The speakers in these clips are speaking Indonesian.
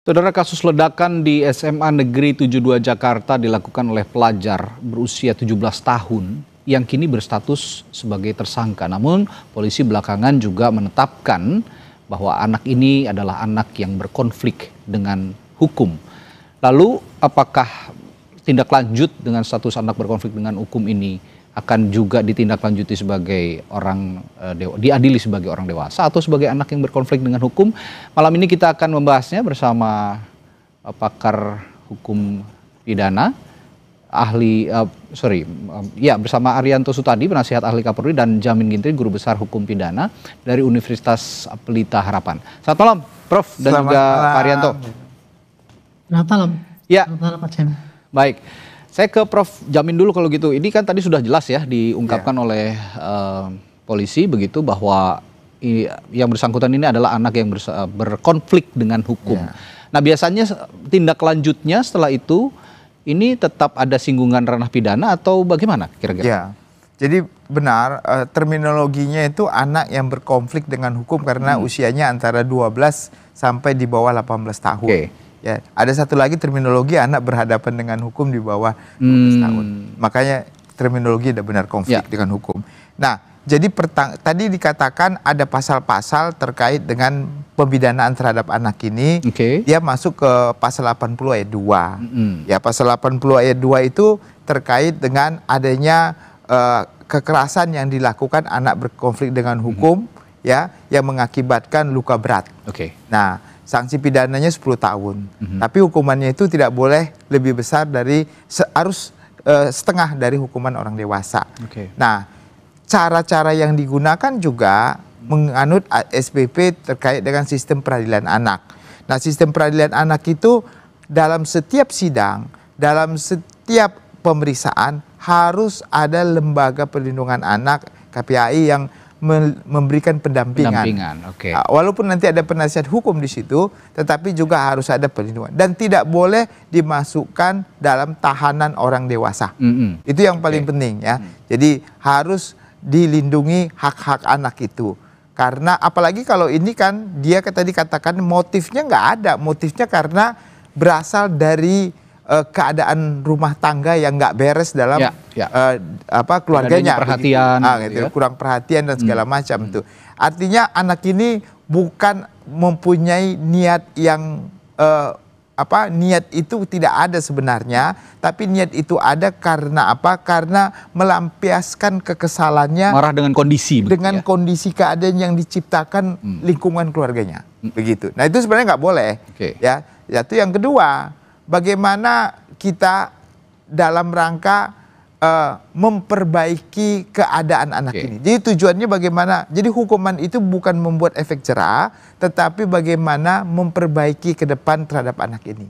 Saudara, kasus ledakan di SMA Negeri 72 Jakarta dilakukan oleh pelajar berusia 17 tahun yang kini berstatus sebagai tersangka. Namun polisi belakangan juga menetapkan bahwa anak ini adalah anak yang berkonflik dengan hukum. Lalu apakah tindak lanjut dengan status anak berkonflik dengan hukum ini akan juga ditindaklanjuti sebagai orang diadili sebagai orang dewasa atau sebagai anak yang berkonflik dengan hukum? Malam ini kita akan membahasnya bersama pakar hukum pidana, bersama Arianto Sutadi, penasihat ahli Kapolri, dan Jamin Ginting, guru besar hukum pidana dari Universitas Pelita Harapan. Selamat malam, Prof. dan Selamat juga malam, Pak Arianto. Selamat malam. Ya. Selamat malam, Pak Jamin. Baik. Saya ke Prof. Jamin dulu kalau gitu. Ini kan tadi sudah jelas ya diungkapkan oleh polisi begitu bahwa yang bersangkutan ini adalah anak yang berkonflik dengan hukum. Nah, biasanya tindak lanjutnya setelah itu ini tetap ada singgungan ranah pidana atau bagaimana kira-kira? Ya, jadi benar terminologinya itu anak yang berkonflik dengan hukum karena usianya antara 12 sampai di bawah 18 tahun. Oke. Ya, ada satu lagi terminologi anak berhadapan dengan hukum di bawah 12 tahun. Makanya terminologi ada benar konflik dengan hukum. Nah, jadi tadi dikatakan ada pasal-pasal terkait dengan pemidanaan terhadap anak ini. Dia masuk ke pasal 80 ayat 2. Ya, pasal 80 ayat 2 itu terkait dengan adanya kekerasan yang dilakukan anak berkonflik dengan hukum ya, yang mengakibatkan luka berat. Nah, sanksi pidananya 10 tahun. Tapi hukumannya itu tidak boleh lebih besar dari harus setengah dari hukuman orang dewasa. Nah, cara-cara yang digunakan juga menganut SPP terkait dengan sistem peradilan anak. Nah, sistem peradilan anak itu dalam setiap sidang, dalam setiap pemeriksaan harus ada lembaga perlindungan anak KPAI yang memberikan pendampingan. Walaupun nanti ada penasihat hukum di situ, tetapi juga harus ada perlindungan dan tidak boleh dimasukkan dalam tahanan orang dewasa. Itu yang paling penting ya. Jadi harus dilindungi hak-hak anak itu. Karena apalagi kalau ini kan dia tadi katakan motifnya nggak ada, motifnya karena berasal dari keadaan rumah tangga yang nggak beres dalam keluarganya, perhatian, kurang perhatian dan segala macam itu. Artinya anak ini bukan mempunyai niat yang niat itu tidak ada sebenarnya, tapi niat itu ada karena apa? Karena melampiaskan kekesalannya, marah dengan kondisi, kondisi keadaan yang diciptakan lingkungan keluarganya, begitu. Nah, itu sebenarnya nggak boleh, ya. Itu yang kedua. Bagaimana kita dalam rangka memperbaiki keadaan anak ini. Jadi tujuannya bagaimana? Jadi hukuman itu bukan membuat efek jerah, tetapi bagaimana memperbaiki ke depan terhadap anak ini.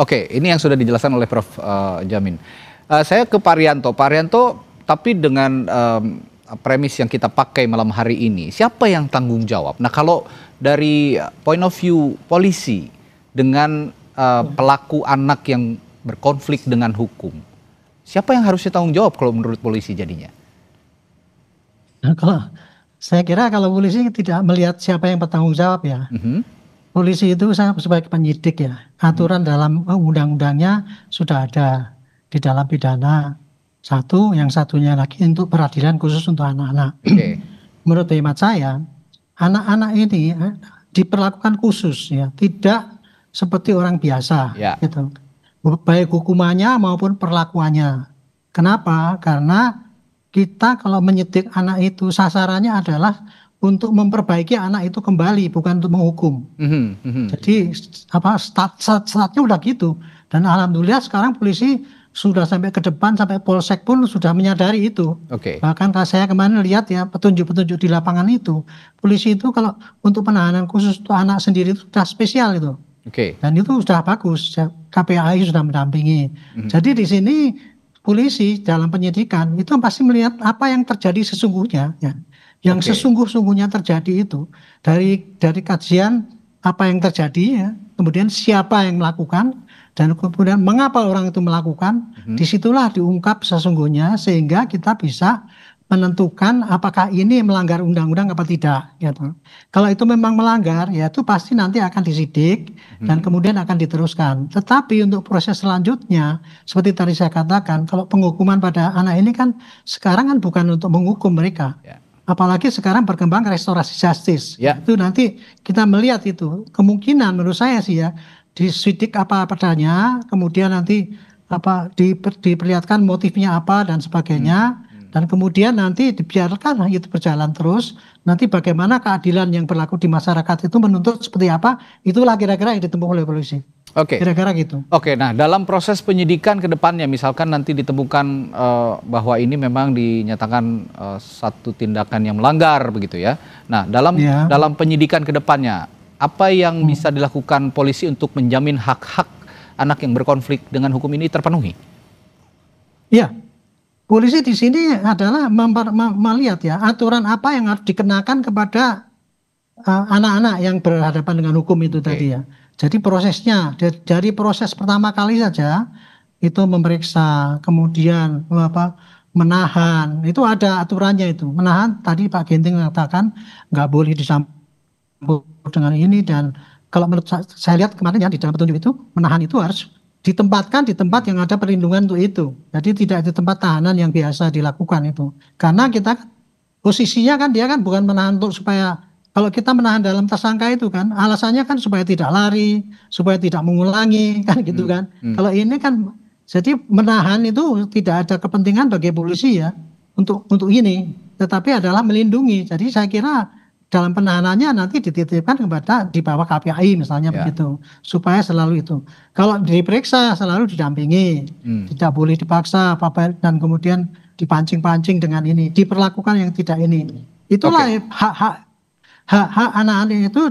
Oke, ini yang sudah dijelaskan oleh Prof. Jamin. Saya ke Pak Arianto. Pak Arianto, tapi dengan premis yang kita pakai malam hari ini, siapa yang tanggung jawab? Nah, kalau dari point of view polisi dengan pelaku anak yang berkonflik dengan hukum, siapa yang harusnya tanggung jawab kalau menurut polisi jadinya? Nah, saya kira kalau polisi tidak melihat siapa yang bertanggung jawab ya. Polisi itu sebagai penyidik ya. Aturan dalam undang-undangnya sudah ada di dalam pidana satu, yang satunya lagi untuk peradilan khusus untuk anak-anak. Menurut hemat saya, anak-anak ini diperlakukan khusus ya, tidak seperti orang biasa, gitu. Baik hukumannya maupun perlakuannya. Kenapa? Karena kita kalau menyidik anak itu sasarannya adalah untuk memperbaiki anak itu kembali, bukan untuk menghukum. Jadi startnya udah gitu. Dan alhamdulillah sekarang polisi sudah sampai ke depan, sampai polsek pun sudah menyadari itu. Bahkan saya kemarin lihat ya petunjuk-petunjuk di lapangan itu, polisi itu kalau untuk penahanan khusus untuk anak sendiri itu sudah spesial itu. Dan itu sudah bagus, KPAI sudah mendampingi. Jadi di sini polisi dalam penyidikan itu pasti melihat apa yang terjadi sesungguhnya, ya. Yang sesungguh-sungguhnya terjadi itu dari kajian apa yang terjadi, ya. Kemudian siapa yang melakukan dan kemudian mengapa orang itu melakukan. Disitulah diungkap sesungguhnya sehingga kita bisa menentukan apakah ini melanggar undang-undang apa tidak, gitu. Kalau itu memang melanggar, ya itu pasti nanti akan disidik dan kemudian akan diteruskan. Tetapi untuk proses selanjutnya, seperti tadi saya katakan, kalau penghukuman pada anak ini kan sekarang kan bukan untuk menghukum mereka. Ya. Apalagi sekarang berkembang restorasi justice. Ya. Itu nanti kita melihat itu. Kemungkinan menurut saya sih ya, disidik apa adanya, kemudian nanti diperlihatkan motifnya apa dan sebagainya. Dan kemudian nanti dibiarkan itu berjalan terus. Nanti bagaimana keadilan yang berlaku di masyarakat itu menuntut seperti apa, itulah kira-kira yang ditempuh oleh polisi. Oke. Kira-kira gitu. Oke, nah dalam proses penyidikan ke depannya, misalkan nanti ditemukan bahwa ini memang dinyatakan satu tindakan yang melanggar begitu ya. Nah dalam penyidikan ke depannya, apa yang bisa dilakukan polisi untuk menjamin hak-hak anak yang berkonflik dengan hukum ini terpenuhi? Iya. Polisi di sini adalah melihat ya aturan apa yang harus dikenakan kepada anak-anak yang berhadapan dengan hukum itu tadi ya. Jadi prosesnya dari proses pertama kali saja itu memeriksa, kemudian menahan, itu ada aturannya itu. Menahan tadi Pak Ginting mengatakan nggak boleh disambut dengan ini, dan kalau menurut saya lihat kemarin ya di dalam petunjuk itu menahan itu harus ditempatkan di tempat yang ada perlindungan untuk itu. Jadi tidak di tempat tahanan yang biasa dilakukan itu. Karena kita posisinya kan dia kan bukan menahan untuk supaya, kalau kita menahan dalam tersangka itu kan alasannya kan supaya tidak lari, supaya tidak mengulangi kan gitu kan. Kalau ini kan jadi menahan itu tidak ada kepentingan bagi polisi ya untuk ini, tetapi adalah melindungi. Jadi saya kira dalam penahanannya nanti dititipkan kepada di bawah KPAI misalnya begitu, supaya selalu itu. Kalau diperiksa selalu didampingi, tidak boleh dipaksa dan kemudian dipancing-pancing dengan ini, diperlakukan yang tidak ini. Itulah hak anak-anak itu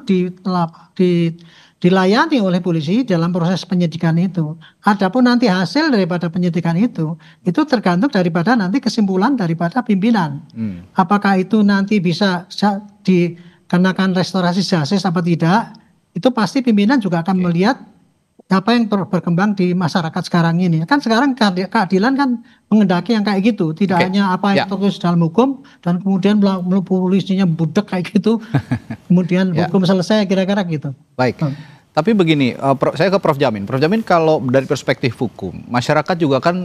dilayani oleh polisi dalam proses penyidikan itu. Adapun nanti hasil daripada penyidikan itu tergantung daripada nanti kesimpulan daripada pimpinan. Apakah itu nanti bisa dikenakan restorasi justice apa tidak, itu pasti pimpinan juga akan melihat apa yang berkembang di masyarakat sekarang ini. Kan sekarang keadilan kan mengendaki yang kayak gitu, tidak hanya apa yang tertulis dalam hukum dan kemudian polisinya budek kayak gitu, kemudian hukum selesai, kira-kira gitu. Baik. Tapi begini, saya ke Prof. Jamin. Prof. Jamin, kalau dari perspektif hukum, masyarakat juga kan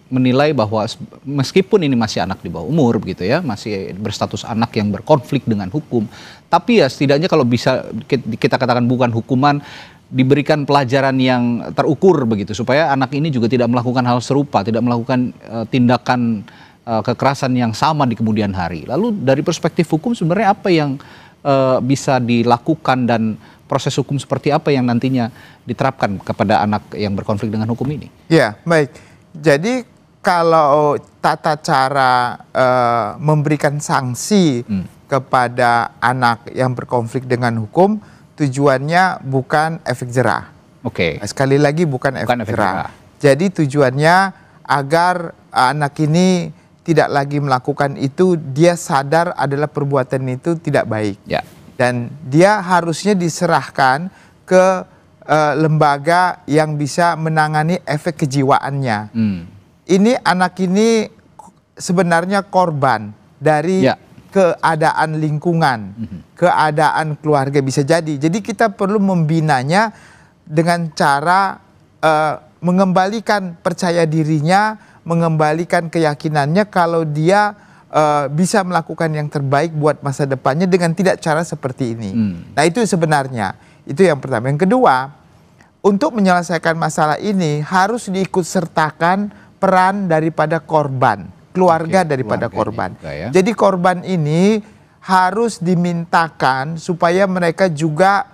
menilai bahwa meskipun ini masih anak di bawah umur begitu ya, masih berstatus anak yang berkonflik dengan hukum, tapi ya setidaknya kalau bisa kita katakan bukan hukuman, diberikan pelajaran yang terukur begitu, supaya anak ini juga tidak melakukan hal serupa, tidak melakukan tindakan kekerasan yang sama di kemudian hari. Lalu dari perspektif hukum sebenarnya apa yang bisa dilakukan dan proses hukum seperti apa yang nantinya diterapkan kepada anak yang berkonflik dengan hukum ini? Ya, baik. Jadi kalau tata cara memberikan sanksi kepada anak yang berkonflik dengan hukum, tujuannya bukan efek jerah. Oke. Sekali lagi bukan efek jerah. Jadi tujuannya agar anak ini tidak lagi melakukan itu, dia sadar adalah perbuatan itu tidak baik. Ya. Dan dia harusnya diserahkan ke lembaga yang bisa menangani efek kejiwaannya. Ini anak ini sebenarnya korban dari keadaan lingkungan, keadaan keluarga bisa jadi. Jadi kita perlu membinanya dengan cara mengembalikan percaya dirinya, mengembalikan keyakinannya kalau dia bisa melakukan yang terbaik buat masa depannya dengan tidak cara seperti ini. Nah itu sebenarnya, itu yang pertama. Yang kedua, untuk menyelesaikan masalah ini harus diikutsertakan peran daripada korban, keluarga daripada korban. Ya. Jadi korban ini harus dimintakan supaya mereka juga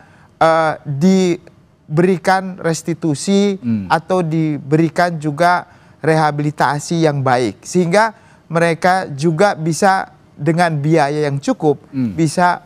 diberikan restitusi atau diberikan juga rehabilitasi yang baik, sehingga mereka juga bisa dengan biaya yang cukup bisa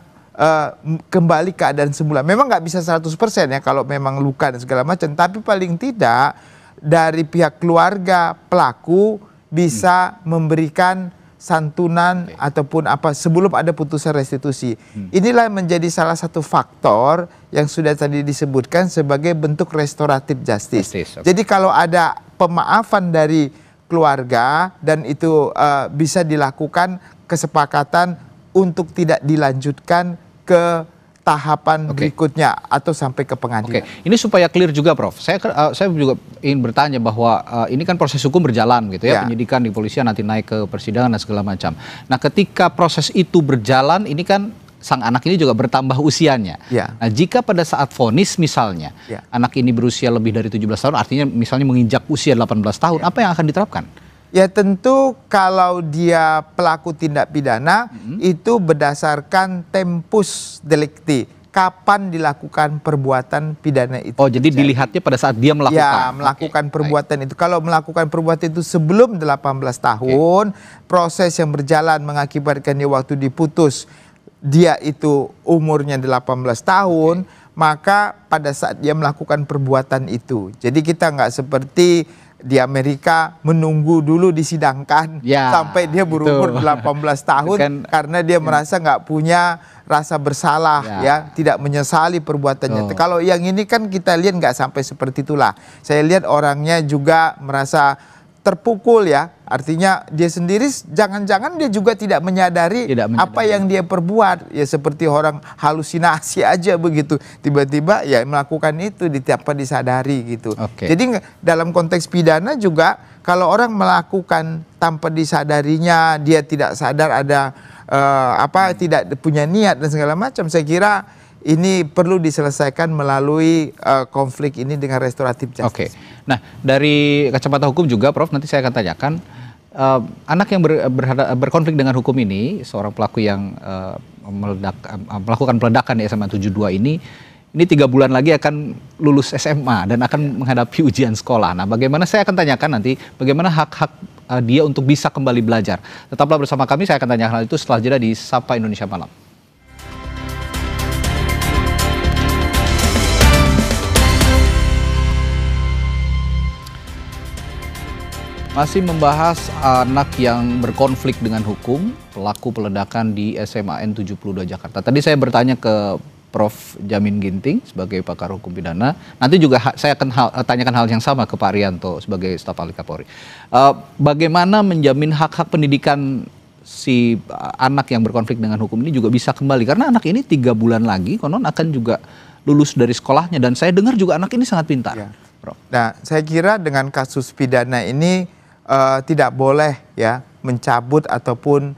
kembali keadaan semula. Memang nggak bisa 100% ya kalau memang luka dan segala macam, tapi paling tidak dari pihak keluarga pelaku bisa memberikan santunan ataupun apa sebelum ada putusan restitusi. Inilah menjadi salah satu faktor yang sudah tadi disebutkan sebagai bentuk restoratif justice. Jadi kalau ada pemaafan dari keluarga dan itu bisa dilakukan kesepakatan untuk tidak dilanjutkan ke tahapan berikutnya atau sampai ke pengadilan. Ini supaya clear juga, Prof. Saya juga ingin bertanya bahwa ini kan proses hukum berjalan gitu ya, penyidikan di polisian nanti naik ke persidangan dan segala macam. Nah, ketika proses itu berjalan, ini kan sang anak ini juga bertambah usianya. Nah, jika pada saat vonis misalnya anak ini berusia lebih dari 17 tahun, artinya misalnya menginjak usia 18 tahun, apa yang akan diterapkan? Ya tentu kalau dia pelaku tindak pidana itu berdasarkan tempus delicti, kapan dilakukan perbuatan pidana itu. Oh, jadi dilihatnya pada saat dia melakukan. Ya, melakukan perbuatan itu. Kalau melakukan perbuatan itu sebelum 18 tahun, proses yang berjalan mengakibatkan dia waktu diputus dia itu umurnya 18 tahun, maka pada saat dia melakukan perbuatan itu. Jadi kita nggak seperti di Amerika menunggu dulu disidangkan sampai dia berumur 18 tahun karena dia merasa nggak punya rasa bersalah, tidak menyesali perbuatannya. Kalau yang ini kan kita lihat nggak sampai seperti itulah. Saya lihat orangnya juga merasa terpukul ya, artinya dia sendiri jangan-jangan dia juga tidak menyadari apa yang dia perbuat, ya seperti orang halusinasi aja begitu, tiba-tiba ya melakukan itu tanpa disadari gitu. Jadi dalam konteks pidana juga kalau orang melakukan tanpa disadarinya, dia tidak sadar ada tidak punya niat dan segala macam, saya kira ini perlu diselesaikan melalui konflik ini dengan restoratif justice. Nah, dari kacamata hukum juga, Prof, nanti saya akan tanyakan anak yang berkonflik dengan hukum ini, seorang pelaku yang melakukan peledakan di SMA 72 ini 3 bulan lagi akan lulus SMA dan akan menghadapi ujian sekolah. Nah, bagaimana, saya akan tanyakan nanti bagaimana hak-hak dia untuk bisa kembali belajar. Tetaplah bersama kami, saya akan tanyakan hal itu setelah jeda di Sapa Indonesia Malam. Masih membahas anak yang berkonflik dengan hukum, pelaku peledakan di SMA N72 Jakarta. Tadi saya bertanya ke Prof. Jamin Ginting sebagai pakar hukum pidana. Nanti juga saya akan tanyakan hal yang sama ke Pak Arianto sebagai staf ahli Kapolri. Bagaimana menjamin hak-hak pendidikan si anak yang berkonflik dengan hukum ini juga bisa kembali? Karena anak ini 3 bulan lagi konon akan juga lulus dari sekolahnya, dan saya dengar juga anak ini sangat pintar. Prof. Nah, saya kira dengan kasus pidana ini tidak boleh ya mencabut ataupun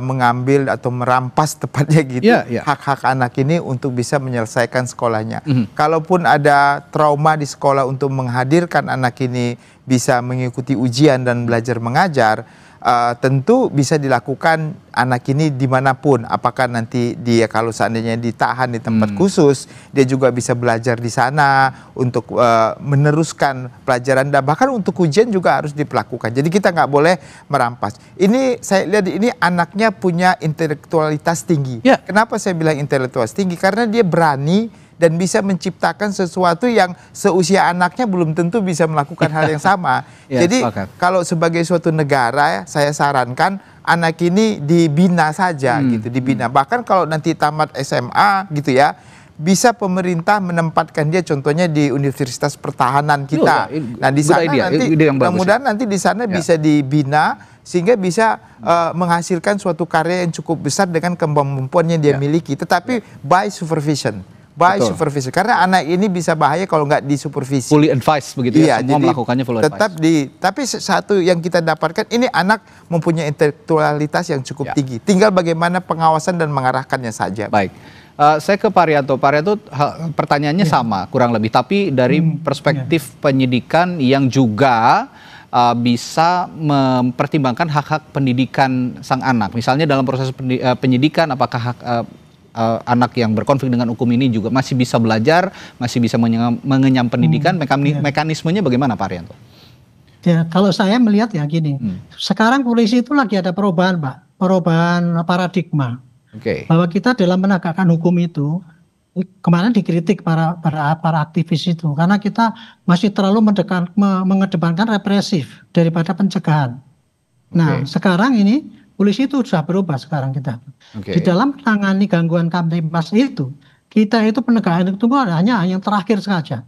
mengambil atau merampas tepatnya gitu hak-hak anak ini untuk bisa menyelesaikan sekolahnya. Kalaupun ada trauma di sekolah untuk menghadirkan anak ini bisa mengikuti ujian dan belajar mengajar, tentu bisa dilakukan anak ini dimanapun. Apakah nanti dia kalau seandainya ditahan di tempat khusus, dia juga bisa belajar di sana untuk meneruskan pelajaran, dan bahkan untuk ujian juga harus diperlakukan. Jadi kita nggak boleh merampas. Ini saya lihat ini anaknya punya intelektualitas tinggi. Kenapa saya bilang intelektualitas tinggi? Karena dia berani dan bisa menciptakan sesuatu yang seusia anaknya belum tentu bisa melakukan hal yang sama. Jadi kalau sebagai suatu negara, saya sarankan anak ini dibina saja gitu, dibina. Bahkan kalau nanti tamat SMA gitu ya, bisa pemerintah menempatkan dia contohnya di Universitas Pertahanan kita. Nah, di sana nanti mudah-mudahan nanti di sana bisa dibina sehingga bisa menghasilkan suatu karya yang cukup besar dengan kemampuan yang dia miliki, tetapi by supervision. Supervision, karena anak ini bisa bahaya kalau nggak disupervisi. Fully advised begitu ya, semua melakukannya full advised. Tapi satu yang kita dapatkan, ini anak mempunyai intelektualitas yang cukup tinggi. Tinggal bagaimana pengawasan dan mengarahkannya saja. Baik, saya ke Pak Arianto. Pak Arianto, pertanyaannya sama kurang lebih, tapi dari perspektif penyidikan yang juga bisa mempertimbangkan hak-hak pendidikan sang anak. Misalnya dalam proses penyidikan, apakah hak anak yang berkonflik dengan hukum ini juga masih bisa belajar, masih bisa mengenyam pendidikan, mekanismenya bagaimana Pak Arianto? Ya, kalau saya melihat ya gini, sekarang polisi itu lagi ada perubahan, Pak, perubahan paradigma. Bahwa kita dalam menegakkan hukum itu, kemarin dikritik para aktivis itu, karena kita masih terlalu mengedepankan represif daripada pencegahan. Nah, sekarang ini polisi itu sudah berubah sekarang kita. Di dalam menangani gangguan kamtipmas itu, kita itu penegakan itu hanya yang terakhir saja.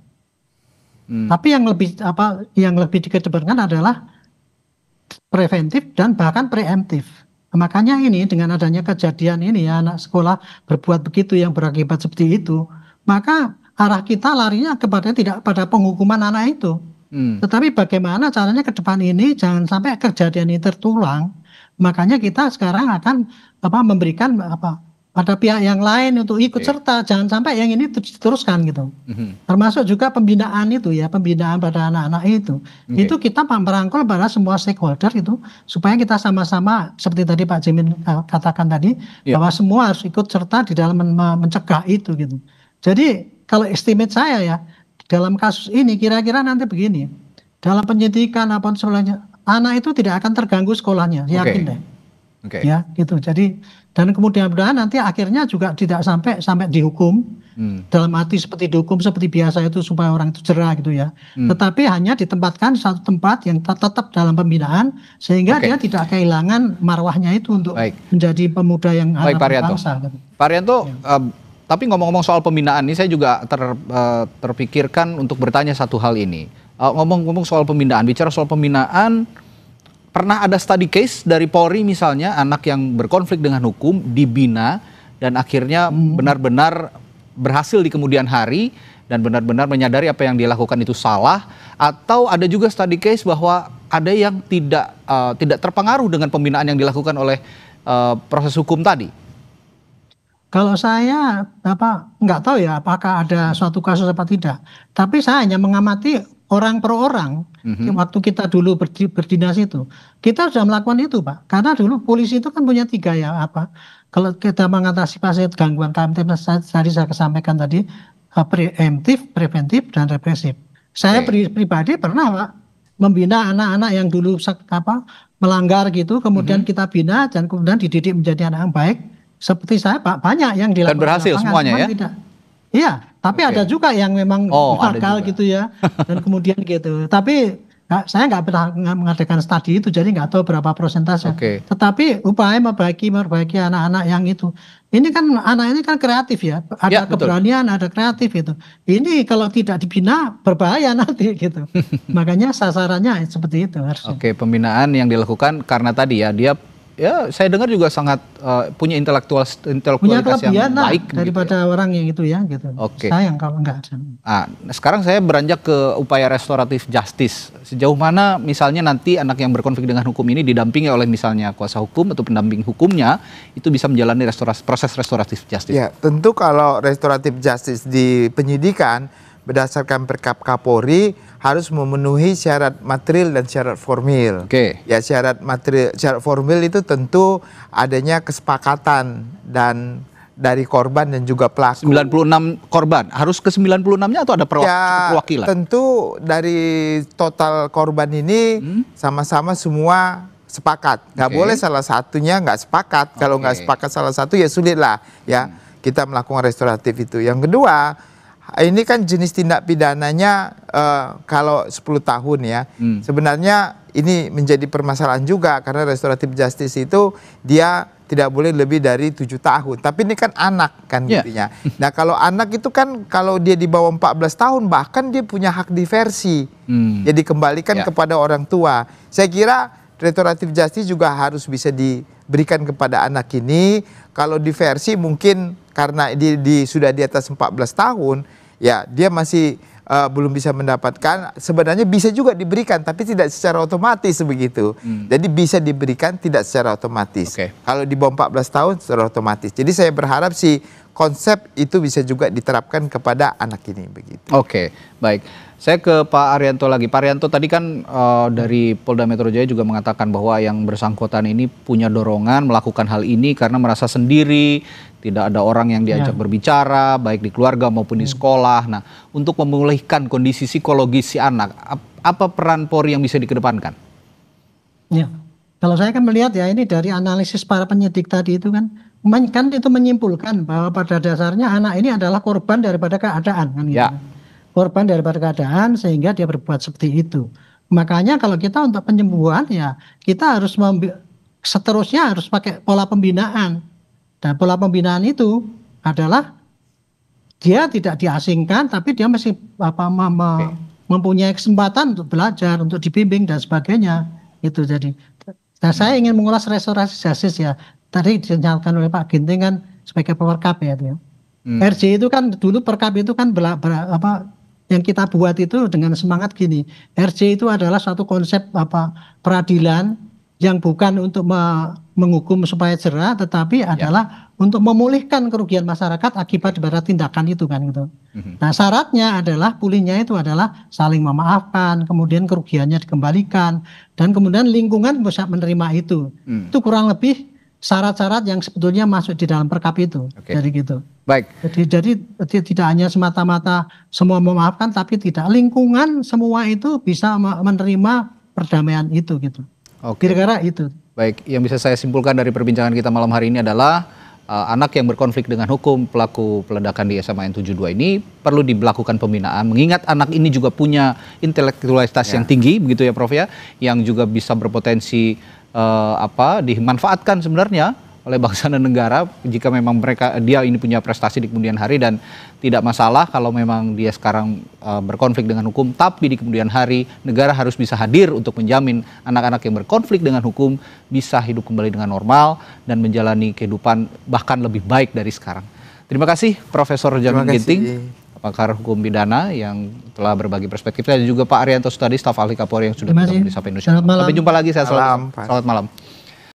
Tapi yang lebih dikedepankan adalah preventif dan bahkan preemptif. Makanya ini dengan adanya kejadian ini ya anak sekolah berbuat begitu yang berakibat seperti itu, maka arah kita larinya kepada tidak pada penghukuman anak itu. Tetapi bagaimana caranya ke depan ini jangan sampai kejadian ini terulang. Makanya kita sekarang akan memberikan pada pihak yang lain untuk ikut serta, jangan sampai yang ini diteruskan gitu. Termasuk juga pembinaan itu ya, pembinaan pada anak-anak itu. Itu kita merangkul pada semua stakeholder itu supaya kita sama-sama seperti tadi Pak Jimin katakan tadi bahwa semua harus ikut serta di dalam mencegah itu gitu. Jadi kalau estimate saya ya dalam kasus ini kira-kira nanti begini, dalam penyidikan apa sebagainya, anak itu tidak akan terganggu sekolahnya, yakin deh. Ya gitu. Jadi dan kemudian nanti akhirnya juga tidak sampai dihukum dalam arti seperti dihukum seperti biasa itu supaya orang itu jerah gitu ya. Tetapi hanya ditempatkan di satu tempat yang tetap dalam pembinaan sehingga dia tidak kehilangan marwahnya itu untuk menjadi pemuda yang anak berbangsa. Pak Arianto, tapi ngomong-ngomong soal pembinaan ini saya juga terpikirkan untuk bertanya satu hal ini. Ngomong-ngomong soal pembinaan, bicara soal pembinaan, pernah ada study case dari Polri misalnya anak yang berkonflik dengan hukum dibina dan akhirnya benar-benar berhasil di kemudian hari dan benar-benar menyadari apa yang dia lakukan itu salah, atau ada juga study case bahwa ada yang tidak terpengaruh dengan pembinaan yang dilakukan oleh proses hukum tadi? Kalau saya nggak tahu ya apakah ada suatu kasus apa tidak. Tapi saya hanya mengamati orang per orang. Waktu kita dulu berdinas itu, kita sudah melakukan itu Pak. Karena dulu polisi itu kan punya 3 ya kalau kita mengatasi gangguan kamtipmas tadi saya sampaikan tadi preemptif, preventif dan represif. Saya pribadi pernah Pak membina anak-anak yang dulu melanggar gitu, kemudian kita bina dan kemudian dididik menjadi anak yang baik. Seperti saya Pak, banyak yang dilakukan. Dan berhasil semuanya ya? Iya, tapi ada juga yang memang gagal gitu ya. Dan kemudian gitu. Tapi saya nggak pernah mengadakan studi itu, jadi nggak tahu berapa persentase. Tetapi upaya memperbaiki anak-anak yang itu. Ini kan anak ini kan kreatif ya. Ada keberanian, ada kreatif itu. Ini kalau tidak dibina berbahaya nanti gitu. Makanya sasarannya seperti itu harusnya. Pembinaan yang dilakukan karena tadi ya dia saya dengar juga sangat punya intelektualitas yang baik daripada orang yang itu ya gitu. Sayang kalau enggak. Sekarang saya beranjak ke upaya restoratif justice. Sejauh mana misalnya nanti anak yang berkonflik dengan hukum ini didampingi oleh misalnya kuasa hukum atau pendamping hukumnya itu bisa menjalani proses restoratif justice? Ya, tentu kalau restoratif justice di penyidikan berdasarkan Perkap Kapolri harus memenuhi syarat material dan syarat formil. Ya, syarat material, syarat formil itu tentu adanya kesepakatan dan dari korban dan juga pelaku. 96 korban, harus ke 96-nya atau ada perwakilan? Tentu dari total korban ini sama-sama semua sepakat. Nggak boleh salah satunya nggak sepakat. Kalau nggak sepakat salah satu ya sulit lah ya kita melakukan restoratif itu. Yang kedua, ini kan jenis tindak pidananya kalau 10 tahun ya. Sebenarnya ini menjadi permasalahan juga karena restoratif justice itu dia tidak boleh lebih dari 7 tahun. Tapi ini kan anak kan intinya. Nah kalau anak itu kan kalau dia di bawah 14 tahun bahkan dia punya hak diversi. Jadi kembalikan kepada orang tua. Saya kira restoratif justice juga harus bisa diberikan kepada anak ini. Kalau diversi mungkin karena sudah di atas 14 tahun, ya dia masih belum bisa mendapatkan, sebenarnya bisa juga diberikan tapi tidak secara otomatis begitu. Jadi bisa diberikan tidak secara otomatis. Kalau di bawah 14 tahun secara otomatis. Jadi saya berharap sih konsep itu bisa juga diterapkan kepada anak ini begitu. Baik. Saya ke Pak Arianto lagi. Pak Arianto tadi kan dari Polda Metro Jaya juga mengatakan bahwa yang bersangkutan ini punya dorongan melakukan hal ini karena merasa sendiri, tidak ada orang yang diajak berbicara, baik di keluarga maupun di sekolah. Nah, untuk memulihkan kondisi psikologis si anak, apa peran Polri yang bisa dikedepankan? Ya, kalau saya kan melihat ya ini dari analisis para penyidik tadi itu kan itu menyimpulkan bahwa pada dasarnya anak ini adalah korban daripada keadaan kan gitu. Korban daripada keadaan sehingga dia berbuat seperti itu. Makanya kalau kita untuk penyembuhan ya kita harus seterusnya harus pakai pola pembinaan. Dan pola pembinaan itu adalah dia tidak diasingkan tapi dia masih mempunyai kesempatan untuk belajar, untuk dibimbing dan sebagainya. Itu jadi. Nah, saya ingin mengulas restorasi justice ya. Tadi dinyatakan oleh Pak Ginting kan sebagai perkap ya. RJ itu kan dulu perkap itu kan yang kita buat itu dengan semangat gini. RJ itu adalah suatu konsep peradilan yang bukan untuk menghukum supaya jerah, tetapi adalah untuk memulihkan kerugian masyarakat akibat dari tindakan itu kan gitu. Nah, syaratnya adalah pulihnya itu adalah saling memaafkan, kemudian kerugiannya dikembalikan, dan kemudian lingkungan bisa menerima itu. Itu kurang lebih syarat-syarat yang sebetulnya masuk di dalam perkap itu. Jadi gitu. Baik. Jadi tidak hanya semata-mata semua memaafkan, tapi tidak, lingkungan semua itu bisa menerima perdamaian itu gitu. Kira-kira itu. Baik, yang bisa saya simpulkan dari perbincangan kita malam hari ini adalah anak yang berkonflik dengan hukum, pelaku peledakan di SMA N72 ini perlu dilakukan pembinaan. Mengingat anak ini juga punya intelektualitas yang tinggi, begitu ya Prof ya, yang juga bisa berpotensi dimanfaatkan sebenarnya oleh bangsa dan negara jika memang dia ini punya prestasi di kemudian hari, dan tidak masalah kalau memang dia sekarang berkonflik dengan hukum, tapi di kemudian hari negara harus bisa hadir untuk menjamin anak-anak yang berkonflik dengan hukum bisa hidup kembali dengan normal dan menjalani kehidupan bahkan lebih baik dari sekarang. Terima kasih Profesor Jamin Ginting, pakar hukum pidana yang telah berbagi perspektif, dan juga Pak Arianto Sutadi, staf ahli Kapolri yang sudah bergabung di Sapa Indonesia. Sampai jumpa lagi, selamat malam.